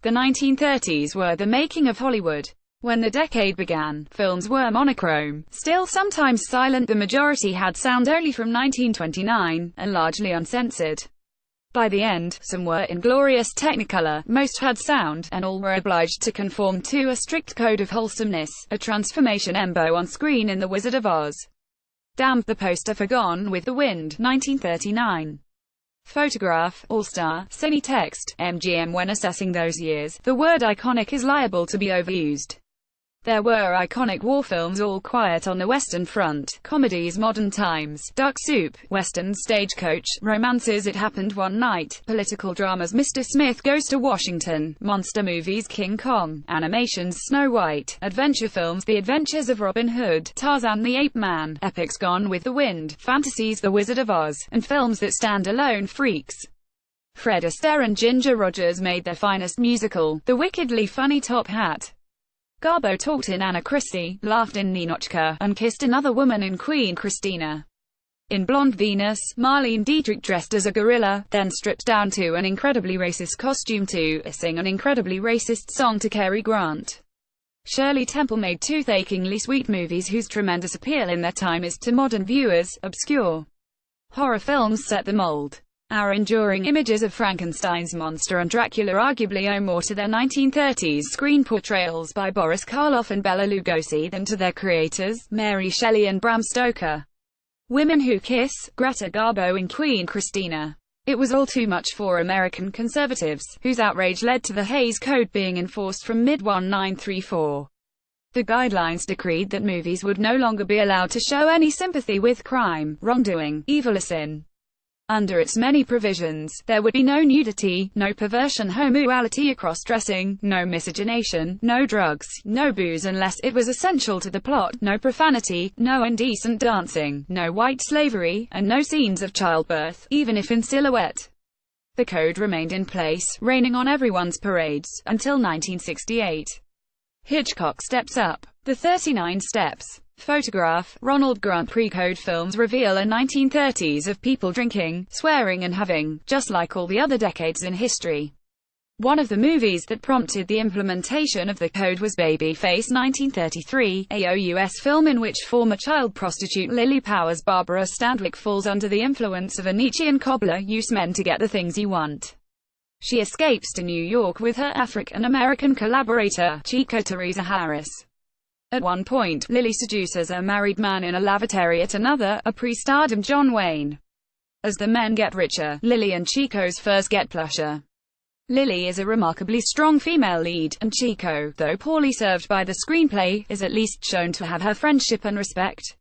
The 1930s were the making of Hollywood. When the decade began, films were monochrome, still sometimes silent. The majority had sound only from 1929, and largely uncensored. By the end, some were in glorious Technicolor, most had sound, and all were obliged to conform to a strict code of wholesomeness, a transformation embo on screen in The Wizard of Oz. Damn, the poster for Gone with the Wind, 1939. Photograph, All-Star, Cinetext, MGM. When assessing those years, the word iconic is liable to be overused. There were iconic war films: All Quiet on the Western Front, comedies Modern Times, Duck Soup, westerns Stagecoach, romances It Happened One Night, political dramas Mr. Smith Goes to Washington, monster movies King Kong, animations Snow White, adventure films The Adventures of Robin Hood, Tarzan the Ape Man, epics Gone with the Wind, fantasies The Wizard of Oz, and films that stand alone: Freaks. Fred Astaire and Ginger Rogers made their finest musical, The Wickedly Funny Top Hat. Garbo talked in Anna Christie, laughed in Ninotchka, and kissed another woman in Queen Christina. In Blonde Venus, Marlene Dietrich dressed as a gorilla, then stripped down to an incredibly racist costume to sing an incredibly racist song to Cary Grant. Shirley Temple made tooth-achingly sweet movies whose tremendous appeal in their time is to modern viewers obscure. Horror films set the mold. Our enduring images of Frankenstein's monster and Dracula arguably owe more to their 1930s screen portrayals by Boris Karloff and Bela Lugosi than to their creators, Mary Shelley and Bram Stoker. Women Who Kiss, Greta Garbo in Queen Christina. It was all too much for American conservatives, whose outrage led to the Hays Code being enforced from mid-1934. The guidelines decreed that movies would no longer be allowed to show any sympathy with crime, wrongdoing, evil or sin. Under its many provisions, there would be no nudity, no perversion, homoality or cross-dressing, no miscegenation, no drugs, no booze unless it was essential to the plot, no profanity, no indecent dancing, no white slavery, and no scenes of childbirth, even if in silhouette. The code remained in place, raining on everyone's parades, until 1968. Hitchcock steps up. The 39 Steps. Photograph, Ronald Grant. Pre-code films reveal a 1930s of people drinking, swearing and having, just like all the other decades in history. One of the movies that prompted the implementation of the code was Babyface 1933, a US film in which former child prostitute Lily Powers Barbara Stanwyck falls under the influence of a Nietzschean cobbler: use men to get the things you want. She escapes to New York with her African-American collaborator, Chico Teresa Harris. At one point, Lily seduces a married man in a lavatory. At another, a pre-stardom John Wayne. As the men get richer, Lily and Chico's furs get plusher. Lily is a remarkably strong female lead, and Chico, though poorly served by the screenplay, is at least shown to have her friendship and respect.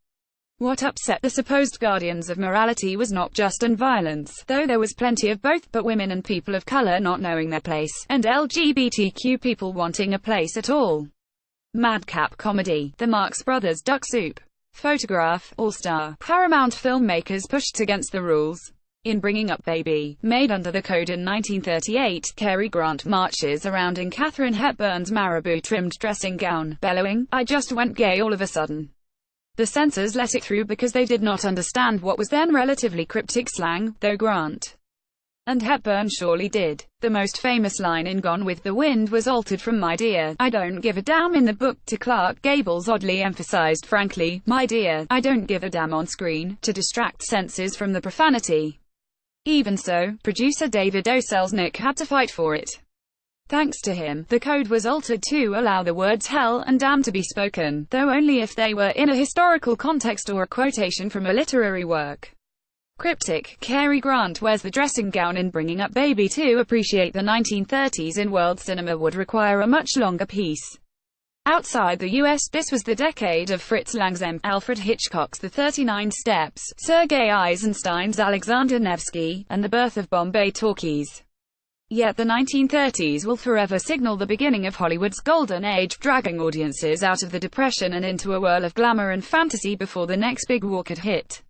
What upset the supposed guardians of morality was not just violence, though there was plenty of both, but women and people of color not knowing their place, and LGBTQ people wanting a place at all. Madcap comedy, The Marx Brothers. Duck Soup. Photograph, All-Star. Paramount filmmakers pushed against the rules. In Bringing Up Baby, made under the code in 1938, Cary Grant marches around in Katharine Hepburn's marabou-trimmed dressing gown, bellowing, "I just went gay all of a sudden." The censors let it through because they did not understand what was then relatively cryptic slang, though Grant and Hepburn surely did. The most famous line in Gone with the Wind was altered from "My dear, I don't give a damn" in the book to Clark Gable's oddly emphasized "Frankly, my dear, I don't give a damn" on screen, to distract censors from the profanity. Even so, producer David O. Selznick had to fight for it. Thanks to him, the code was altered to allow the words hell and damn to be spoken, though only if they were in a historical context or a quotation from a literary work. Cryptic, Cary Grant wears the dressing gown in Bringing Up Baby. To appreciate the 1930s in world cinema would require a much longer piece. Outside the US, this was the decade of Fritz Lang's M. Alfred Hitchcock's The 39 Steps, Sergei Eisenstein's Alexander Nevsky, and the birth of Bombay talkies. Yet the 1930s will forever signal the beginning of Hollywood's golden age, dragging audiences out of the Depression and into a whirl of glamour and fantasy before the next big war could hit.